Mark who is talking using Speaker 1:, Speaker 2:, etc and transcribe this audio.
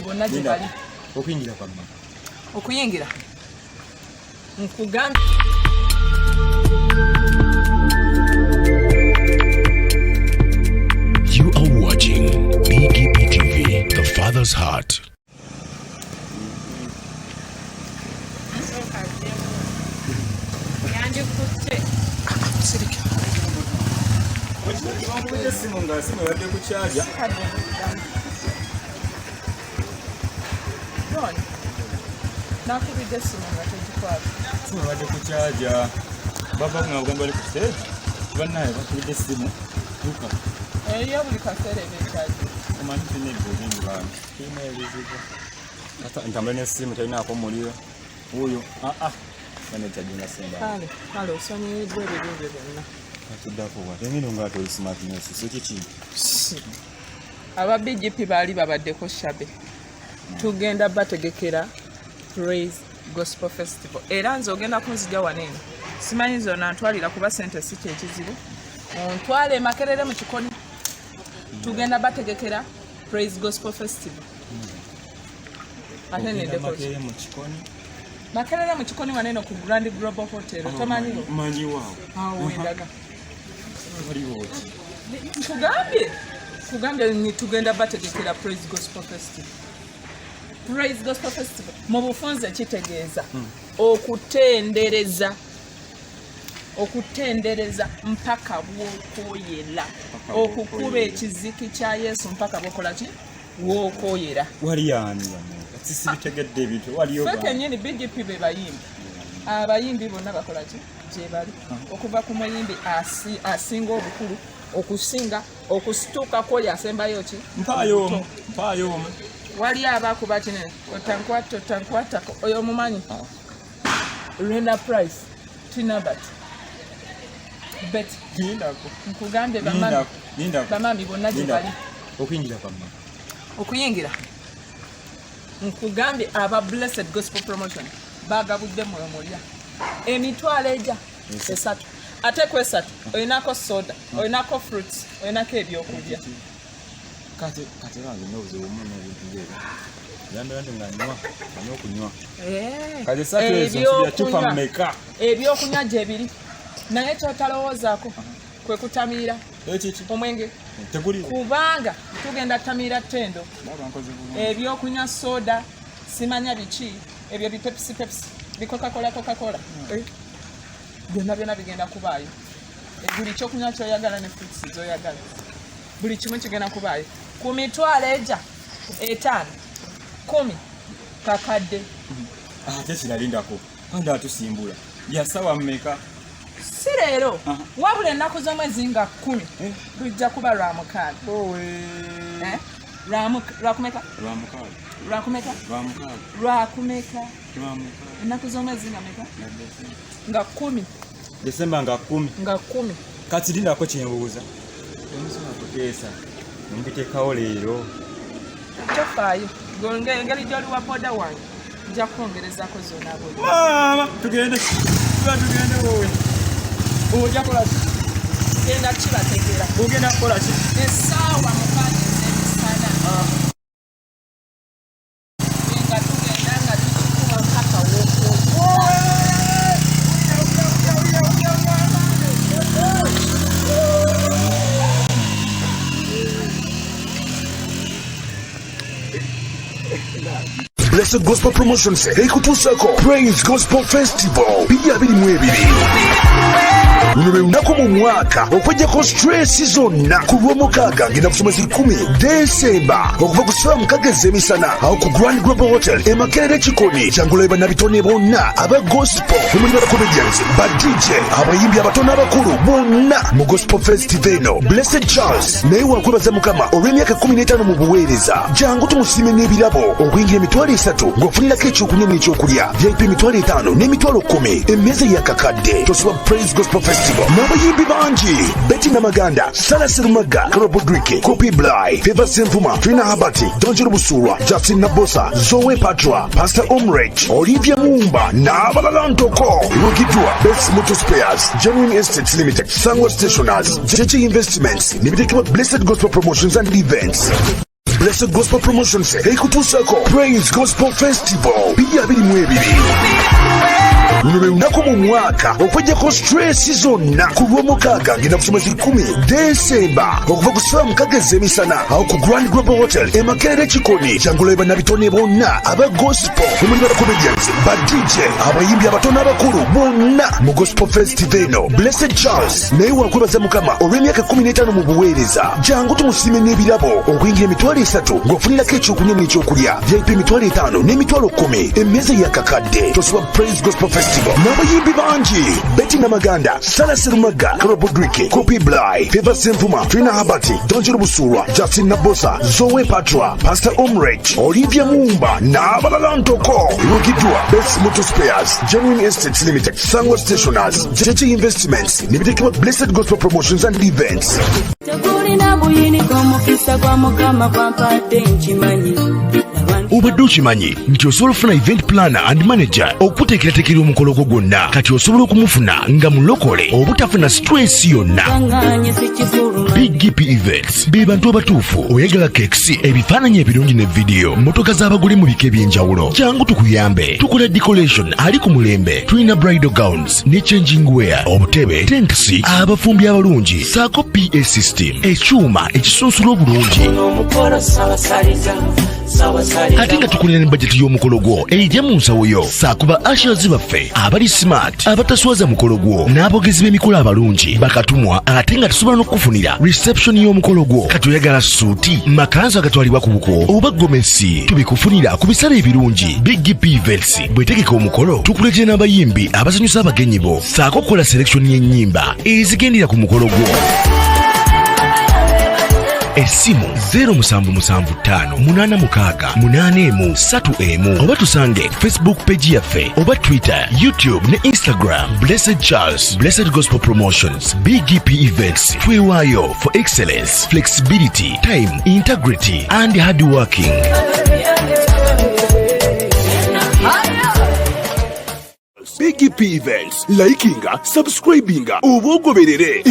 Speaker 1: bonna gye bali
Speaker 2: okuyingira kwa mma
Speaker 1: okuyingira nkugambye
Speaker 3: You are watching BGPTV, The Father's Heart.
Speaker 1: nakubidde simu nga tegikwata
Speaker 2: simu badde kukyaja bava nga Uganda bali ku stage bannaye bakubidde simu tuka
Speaker 1: eyo buli kaseera ebekyaji
Speaker 2: omanyi tulina ebintu bantu tulina ebizibu ata ntambula n'essimu talinaako muliro oyo banejjajinga simba
Speaker 1: kale osonyiyiddwa ebirungi byonna
Speaker 2: atuddako bwate engendo ngaate oli smartness sekiki
Speaker 1: aba BGP baali babaddeko shabe tugenda bategekera Praise Gospel Festival era nze ogenda kunzija waneeno simanyi zonna ntwalira kuba sente si kyekizibu ontwale Makerere mu Kikoni tugenda bategekera Praise Gospel Festival ate
Speaker 2: Makerere mu Kikoni
Speaker 1: Makerere mu Kikoni waneeno ku Grand Global Hotel otamanyiwo
Speaker 2: manyi waawo
Speaker 1: awo wendaga
Speaker 2: waliwo
Speaker 1: kugambye ni tugenda bategekera Praise Gospel Festival. Praise Gospel Festival mu bufunze kitegeeza okutendereza mpaka bw'okoyera okukuba ekiziki kya Yesu mpaka bwokola ki bw'okoyera
Speaker 2: wali yani sisibitegedde ebintu waliyo
Speaker 1: feke nyini BGP be bayimbi abayimbi bonna bakola ki gye bali okuva ku muyimbi asinga obukulu okusinga okusituka kwoli asembayo ki mpaayo wali abakuba kinene otankwata oyo mumanyi Rena Price Tinabat bet nkugambye bamami bonna gye bali
Speaker 2: okuyingira kwa mma
Speaker 1: okuyingira nkugambye aba Blessed Gospel Promotion bagabudde moyo mulya emitwalo ejja esatu ate kwesatu olinako soda olinako fruits olinako ebyokulya
Speaker 2: kate bange n'obuzibu mu n'ebintu ng'ebyo yambirante ng'anywa okunywa kati esatu ezo nsubira cupa mmeka
Speaker 1: ebyokunywa gye biri naye kyotalowoozaako kwe kutamiira omwenge kubanga tugenda tamiira ttendo ebyokunywa soda simanya biki ebyo bipepsi bikokakola byonna bigenda kubaayo buli kyokunywa kyoyagala ne fruits zoyagala buli kimu kigenda kubaayo ku mitwalo ejja 5 10 kakadde
Speaker 2: ate sinalindako kandi atusimbula yasawa mmeka
Speaker 1: si leero wabula ennaku z'omwezi nga 10 lujja kuba lwakumeka ennaku z'omwezi nga meka nga 10
Speaker 2: Desemba nga
Speaker 1: 10
Speaker 2: kati lindako kyenbuuza emusoma kuteesa nombiteekawo leero
Speaker 1: tofaayo engeri gy'oliwa boda wange nja kwongerezako zonna
Speaker 2: mama tugende wowe ojja kola ki
Speaker 1: genda kibategera
Speaker 2: ogenda kukola ki
Speaker 1: essaawa mukaaga ez'emisana nga tugenda nga tukikuba mpaka wookoyo
Speaker 3: Blessed Gospel Promotions ekutuusako Praise Gospel Festival 2022 luno lwe lunaku mu mwaka okwejjako stress zonna ku lw'omukaaga ngenda kusomesa 10 Desemba okuva ku ssaawa 6 ez'emisana awo ku Grand Global Hotel e Makerere Kikoni kyangulayo bannabitone bonna aba gospel omuli ba comedians ba DJ abayimbi abatono abakulu bonna mu Gospel Festival eno. Blessed Charles naye wakwebaza Mukama olw'emyaka 15 mu buweereza jangu tumusiime n'ebirabo okuyingira emitwalo 3 ng'ofunirako ekyokunywa n'ekyokulya VIP emitwalo 5 n'emitwalo 10 emmeeza yakakadde tosoba Praise Gospel Festival n'abayimbi bangi Betty Namaganda, Sara Serumaga, Karabo Drike, Kopi Blai, Feva Senfuma, Trina Habati, Donjero Busurwa, Justin Nabosa, Zoe Patra, Pastor Omrech, Olivia Mumba n'abalala ntoko. Lugidwa Best Motor Spares, Genuine Estates Limited, Sangwa Stationers, JJ Investments, n'ebitekebwa Blessed Gospel Promotions and Events. Blessed Gospel Promotions ekutuusako Praise Gospel Festival 22. Luno lwe lunaku mu mwaka okwejjako stress zonna ku Lwomukaaga ngenda kusoma 10 Desemba okuva ku saa 6 emisana awo ku Grand Global Hotel e Makerere Kikoni kyangula bannabitone bonna aba gospel omuli ba comedians ba DJ abayimbi abatono abakulu bonna mu Gospel Festival eno. Blessed Charles naye wakwebaza Mukama olw'emyaka 15 mu buweereza. Jangu tumusiime n'ebirabo okuyingira emitwalo 3 ng'ofunirako ekyokunywa n'ekyokulya VIP emitwalo 5 n'emitwalo 10 emmeeza yakakadde. Tosoba Praise Gospel Festival n'abayimbi bangi Betty Namaganda, Sarah Serumaga, Karabo Drike, Kopi Blai, Favor Senfuma, Trina Habati, Donjero Busurwa, Justin Nabosa, Zoe Patra, Pastor Omrech, Olivia Mumba n'abalala ntoko. Lugidwa Best Motor Spares, Genuine Estates Limited, Sangwa Stationers, JJ Investments n'ebitekebwa Blessed Gospel Promotions and Events. Obadde okimanyi nti osobola ofuna event planner and manager okuteekerateekera omukolo gwo gwonna, kati osobola okumufuna nga mulokole obutafuna stress yonna. BGPevents be bantu abatuufu oyagala kekisi, ebifaananyi ebirungi ne vidiyo, motoka z'abagole mu bika eby'enjawulo. Jangu tukuyambe, tukola decoration ali ku mulembe, tulina bridal gowns ne changing wear, obutebe, tentsi, abafumbi abalungi, saako PA system, ekyuma ekisunsula obulungi. Ate nga tukulira ne bajeti y'omukolo gwo ejja mu nsawo yo, saakuba ashers baffe abali smart abataswaza mukolo gwo n'abogezi b'emikolo abalungi bakatumwa, ate nga tusobola n'okufunira reception y'omukolo gwo. Kati oyagala suuti, makanzu agatwalibwa ku buko oba gomesi, tubikufunira ku bisale ebirungi. BGPevents bwetegeka omukolo tukuletera n'abayimbi abasanyusa abagenyi bo, saako kukola selection y'ennyimba ezigendera ku mukolo gwo. Essimu 07758681 oba tusange Facebook page yaffe oba Twitter, YouTube ne Instagram. Blessed Charles, Blessed Gospel Promotions, BGPevents. Twewaayo for excellence, flexibility, time, integrity and hard working. BGPevents, likinga, subscribinga, oba ogoberere.